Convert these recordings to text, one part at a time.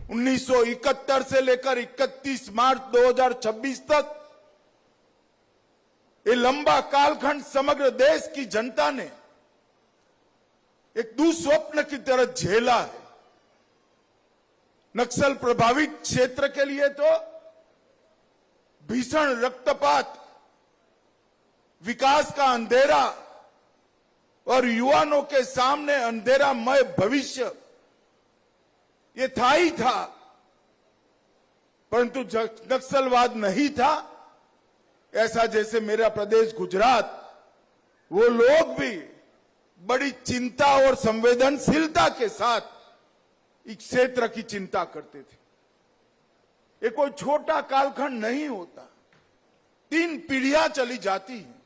1971 से लेकर 31 मार्च 2026 तक ये लंबा कालखंड समग्र देश की जनता ने एक दुस्वप्न की तरह झेला है। नक्सल प्रभावित क्षेत्र के लिए तो भीषण रक्तपात, विकास का अंधेरा और युवाओं के सामने अंधेरामय भविष्य ये था ही था, परंतु नक्सलवाद नहीं था ऐसा जैसे मेरा प्रदेश गुजरात, वो लोग भी बड़ी चिंता और संवेदनशीलता के साथ इस क्षेत्र की चिंता करते थे। ये कोई छोटा कालखंड नहीं होता, 3 पीढ़ियां चली जाती हैं।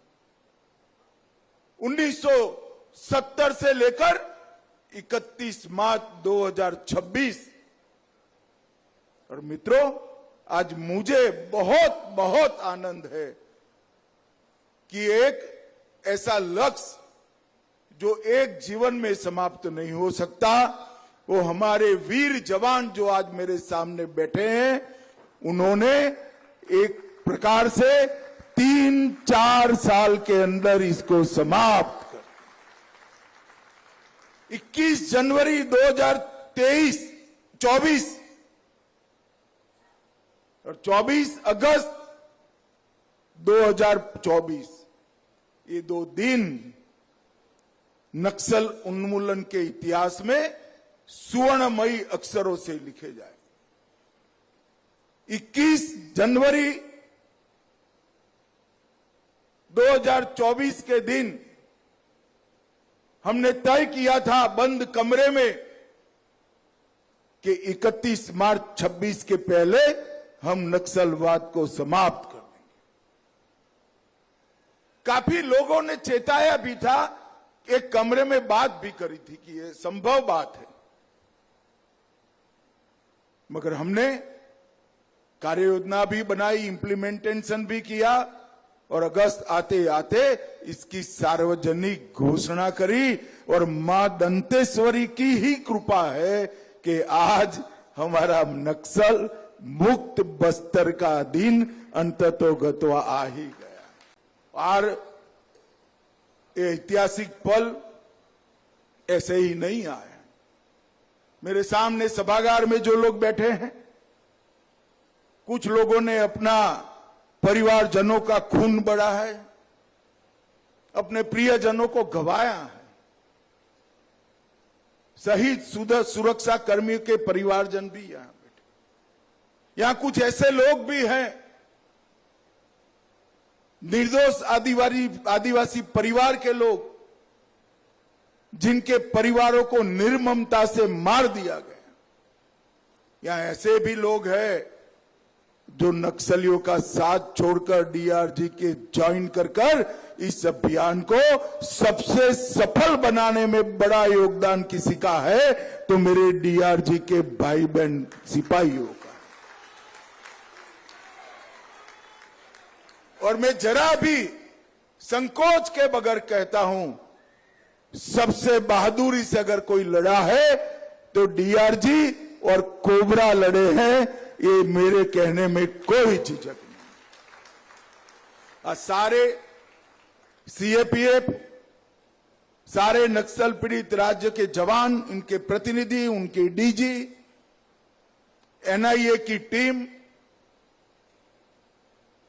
1970 से लेकर 31 मार्च 2026। और मित्रों, आज मुझे बहुत बहुत आनंद है कि एक ऐसा लक्ष्य जो एक जीवन में समाप्त नहीं हो सकता, वो हमारे वीर जवान जो आज मेरे सामने बैठे हैं, उन्होंने एक प्रकार से 3-4 साल के अंदर इसको समाप्त कर। 21 जनवरी 2024 और 24 अगस्त 2024, ये 2 दिन नक्सल उन्मूलन के इतिहास में सुवर्णमयी अक्षरों से लिखे जाए। 21 जनवरी 2024 के दिन हमने तय किया था बंद कमरे में कि 31 मार्च 26 के पहले हम नक्सलवाद को समाप्त कर देंगे। काफी लोगों ने चेताया भी था, एक कमरे में बात भी करी थी कि यह संभव बात है, मगर हमने कार्य योजना भी बनाई, इंप्लीमेंटेशन भी किया और अगस्त आते आते इसकी सार्वजनिक घोषणा करी। और मां दंतेश्वरी की ही कृपा है कि आज हमारा नक्सल मुक्त बस्तर का दिन अंततोगत्वा आ ही गया। और ये ऐतिहासिक पल ऐसे ही नहीं आया। मेरे सामने सभागार में जो लोग बैठे हैं, कुछ लोगों ने अपना परिवारजनों का खून बड़ा है, अपने प्रियजनों को गंवाया है। शहीद सुरक्षा कर्मियों के परिवारजन भी यहां बैठे। यहां कुछ ऐसे लोग भी हैं, निर्दोष आदिवासी परिवार के लोग, जिनके परिवारों को निर्ममता से मार दिया गया। यहां ऐसे भी लोग हैं जो नक्सलियों का साथ छोड़कर डीआरजी के ज्वाइन कर इस अभियान को सबसे सफल बनाने में बड़ा योगदान किसी का है तो मेरे डीआरजी के भाई बहन सिपाहियों का। और मैं जरा भी संकोच के बगैर कहता हूं, सबसे बहादुरी से अगर कोई लड़ा है तो डीआरजी और कोबरा लड़े हैं, ये मेरे कहने में कोई झिझक नहीं। सारे सीएपीएफ, सारे नक्सल पीड़ित राज्य के जवान, इनके प्रतिनिधि, उनके डीजी, एनआईए की टीम,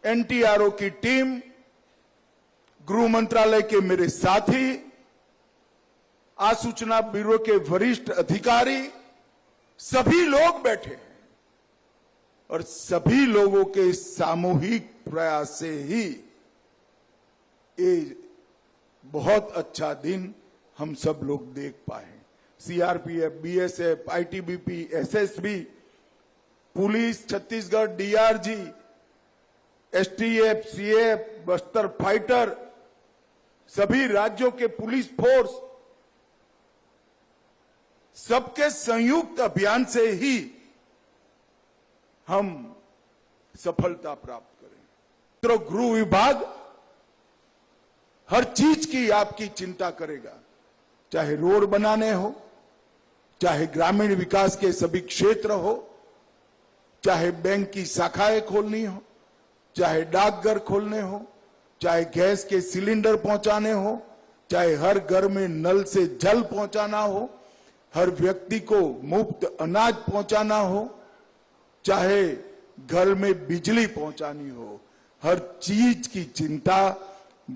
एनटीआरओ की टीम, गृह मंत्रालय के मेरे साथी, आसूचना ब्यूरो के वरिष्ठ अधिकारी, सभी लोग बैठे हैं। और सभी लोगों के सामूहिक प्रयास से ही ये बहुत अच्छा दिन हम सब लोग देख पाए। CRPF, BSF, ITBP, SSB, police Chhattisgarh, DRG, STF, CF, Bastar fighter, सभी राज्यों के पुलिस फोर्स, सबके संयुक्त अभियान से ही हम सफलता प्राप्त करें। तो गृह विभाग हर चीज की आपकी चिंता करेगा, चाहे रोड बनाने हो, चाहे ग्रामीण विकास के सभी क्षेत्र हो, चाहे बैंक की शाखाएं खोलनी हो, चाहे डाकघर खोलने हो, चाहे गैस के सिलेंडर पहुंचाने हो, चाहे हर घर में नल से जल पहुंचाना हो, हर व्यक्ति को मुफ्त अनाज पहुंचाना हो, चाहे घर में बिजली पहुंचानी हो, हर चीज की चिंता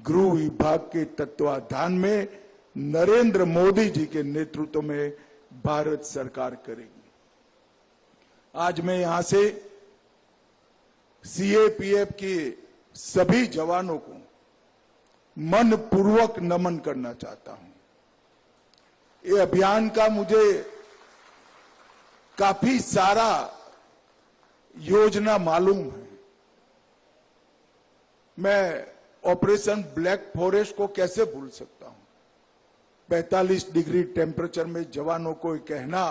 गृह विभाग के तत्वाधान में नरेंद्र मोदी जी के नेतृत्व में भारत सरकार करेगी। आज मैं यहां से सीएपीएफ के सभी जवानों को मनपूर्वक नमन करना चाहता हूं। ये अभियान का मुझे काफी सारा योजना मालूम है। मैं ऑपरेशन ब्लैक फॉरेस्ट को कैसे भूल सकता हूं। 45 डिग्री टेम्परेचर में जवानों को कहना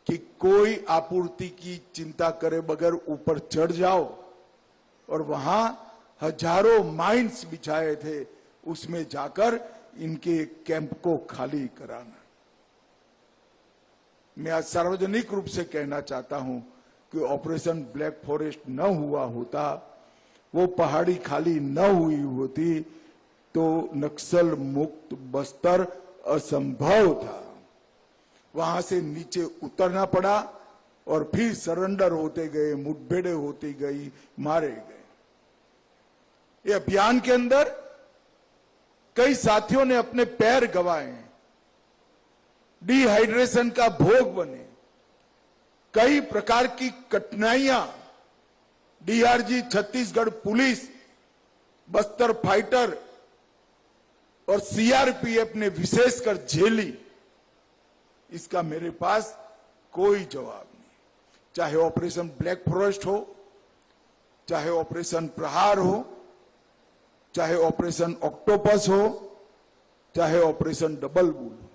कि कोई आपूर्ति की चिंता करे बगैर ऊपर चढ़ जाओ, और वहां हजारों माइंस बिछाए थे, उसमें जाकर इनके कैंप को खाली कराना। मैं आज सार्वजनिक रूप से कहना चाहता हूं कि ऑपरेशन ब्लैक फॉरेस्ट न हुआ होता, वो पहाड़ी खाली न हुई होती, तो नक्सल मुक्त बस्तर असंभव था। वहां से नीचे उतरना पड़ा और फिर सरेंडर होते गए, मुठभेड़ें होती गई, मारे गए। ये अभियान के अंदर कई साथियों ने अपने पैर गंवाए, डिहाइड्रेशन का भोग बने, कई प्रकार की कठिनाइयां DRG, Chhattisgarh police, Bastar fighter और सीआरपीएफ ने विशेषकर झेली। इसका मेरे पास कोई जवाब नहीं। चाहे ऑपरेशन ब्लैक फॉरेस्ट हो, चाहे ऑपरेशन प्रहार हो, चाहे ऑपरेशन ऑक्टोपस हो, चाहे ऑपरेशन डबल बुल हो,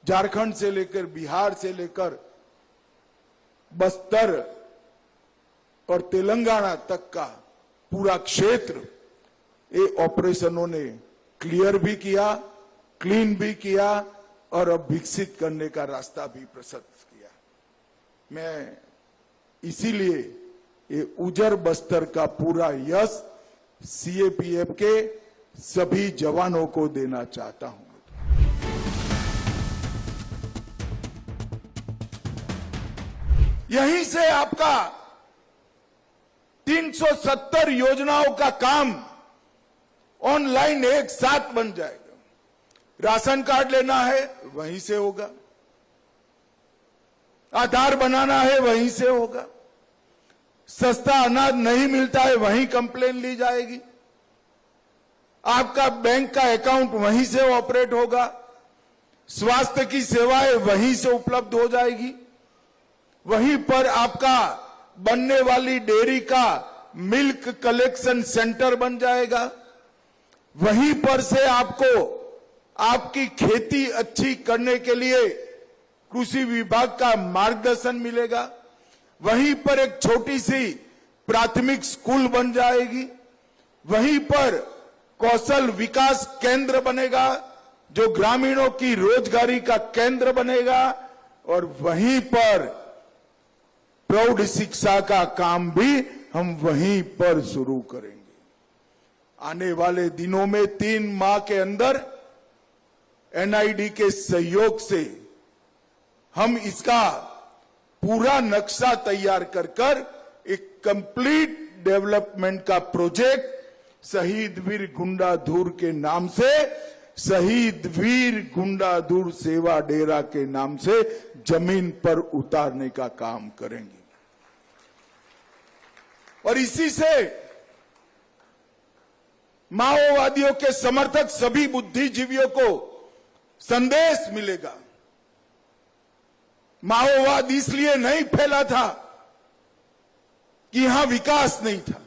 झारखंड से लेकर बिहार से लेकर बस्तर और तेलंगाना तक का पूरा क्षेत्र ये ऑपरेशनों ने क्लियर भी किया, क्लीन भी किया और अब विकसित करने का रास्ता भी प्रशस्त किया। मैं इसीलिए ये उजर बस्तर का पूरा यश सीएपीएफ के सभी जवानों को देना चाहता हूं। यहीं से आपका 370 योजनाओं का काम ऑनलाइन एक साथ बन जाएगा। राशन कार्ड लेना है वहीं से होगा, आधार बनाना है वहीं से होगा, सस्ता अनाज नहीं मिलता है वहीं कंप्लेन ली जाएगी, आपका बैंक का अकाउंट वहीं से ऑपरेट होगा, स्वास्थ्य की सेवाएं वहीं से उपलब्ध हो जाएगी, वहीं पर आपका बनने वाली डेयरी का मिल्क कलेक्शन सेंटर बन जाएगा, वहीं पर से आपको आपकी खेती अच्छी करने के लिए कृषि विभाग का मार्गदर्शन मिलेगा, वहीं पर एक छोटी सी प्राथमिक स्कूल बन जाएगी, वहीं पर कौशल विकास केंद्र बनेगा जो ग्रामीणों की रोजगारी का केंद्र बनेगा, और वहीं पर प्रौढ़ शिक्षा का काम भी हम वहीं पर शुरू करेंगे। आने वाले दिनों में 3 माह के अंदर एनआईडी के सहयोग से हम इसका पूरा नक्शा तैयार कर एक कंप्लीट डेवलपमेंट का प्रोजेक्ट शहीद वीर गुंडाधुर के नाम से, शहीद वीर गुंडाधुर सेवा डेरा के नाम से जमीन पर उतारने का काम करेंगे। और इसी से माओवादियों के समर्थक सभी बुद्धिजीवियों को संदेश मिलेगा। माओवाद इसलिए नहीं फैला था कि यहां विकास नहीं था,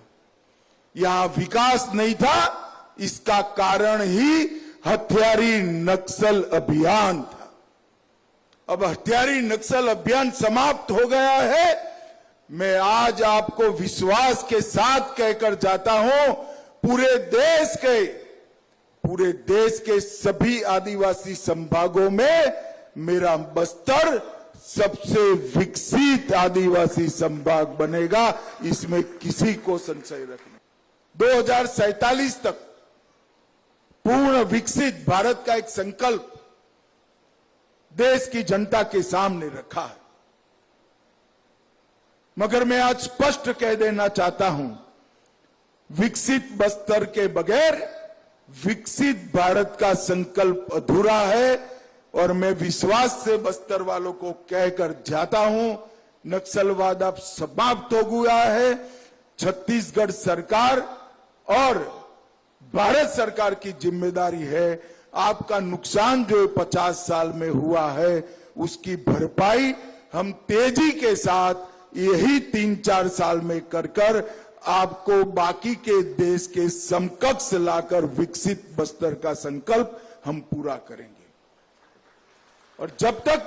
यहां विकास नहीं था इसका कारण ही हथियारी नक्सल अभियान था। अब हथियारी नक्सल अभियान समाप्त हो गया है। मैं आज आपको विश्वास के साथ कहकर जाता हूं, पूरे देश के सभी आदिवासी संभागों में मेरा बस्तर सबसे विकसित आदिवासी संभाग बनेगा, इसमें किसी को संशय रखने। 2047 तक पूर्ण विकसित भारत का एक संकल्प देश की जनता के सामने रखा है। मगर मैं आज स्पष्ट कह देना चाहता हूं, विकसित बस्तर के बगैर विकसित भारत का संकल्प अधूरा है। और मैं विश्वास से बस्तर वालों को कहकर जाता हूं, नक्सलवाद अब समाप्त हो गया है। छत्तीसगढ़ सरकार और भारत सरकार की जिम्मेदारी है, आपका नुकसान जो 50 साल में हुआ है उसकी भरपाई हम तेजी के साथ यही 3-4 साल में कर आपको बाकी के देश के समकक्ष लाकर विकसित बस्तर का संकल्प हम पूरा करेंगे। और जब तक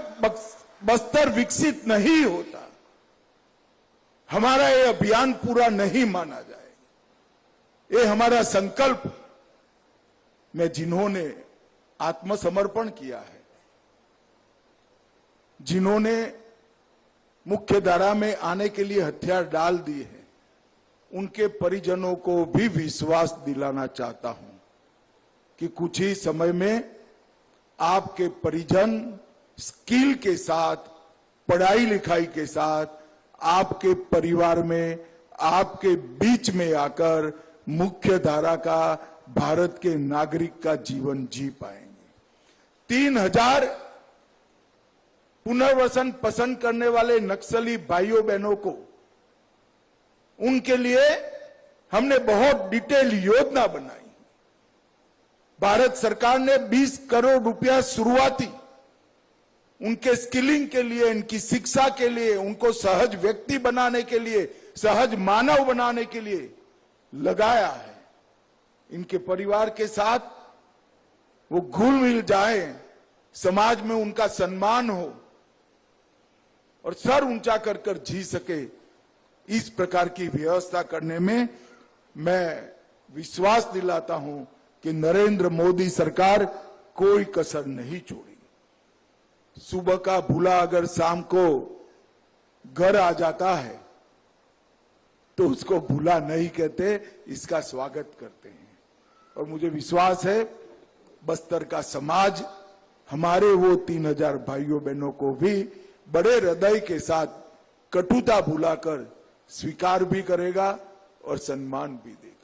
बस्तर विकसित नहीं होता, हमारा ये अभियान पूरा नहीं माना जाएगा। ये हमारा संकल्प में जिन्होंने आत्मसमर्पण किया है, जिन्होंने मुख्य धारा में आने के लिए हथियार डाल दिए हैं, उनके परिजनों को भी विश्वास दिलाना चाहता हूं कि कुछ ही समय में आपके परिजन स्किल के साथ, पढ़ाई लिखाई के साथ आपके परिवार में, आपके बीच में आकर मुख्य धारा का भारत के नागरिक का जीवन जी पाएंगे। 3000 पुनर्वसन पसंद करने वाले नक्सली भाइयों बहनों को, उनके लिए हमने बहुत डिटेल योजना बनाई। भारत सरकार ने 20 करोड़ रुपया शुरुआती उनके स्किलिंग के लिए, इनकी शिक्षा के लिए, उनको सहज व्यक्ति बनाने के लिए, सहज मानव बनाने के लिए लगाया है। इनके परिवार के साथ वो घुल मिल जाए, समाज में उनका सम्मान हो और सर ऊंचा कर जी सके, इस प्रकार की व्यवस्था करने में मैं विश्वास दिलाता हूं कि नरेंद्र मोदी सरकार कोई कसर नहीं छोड़ी। सुबह का भूला अगर शाम को घर आ जाता है तो उसको भूला नहीं कहते, इसका स्वागत करते हैं। और मुझे विश्वास है बस्तर का समाज हमारे वो 3000 भाइयों बहनों को भी बड़े हृदय के साथ कटुता भुलाकर स्वीकार भी करेगा और सम्मान भी देगा।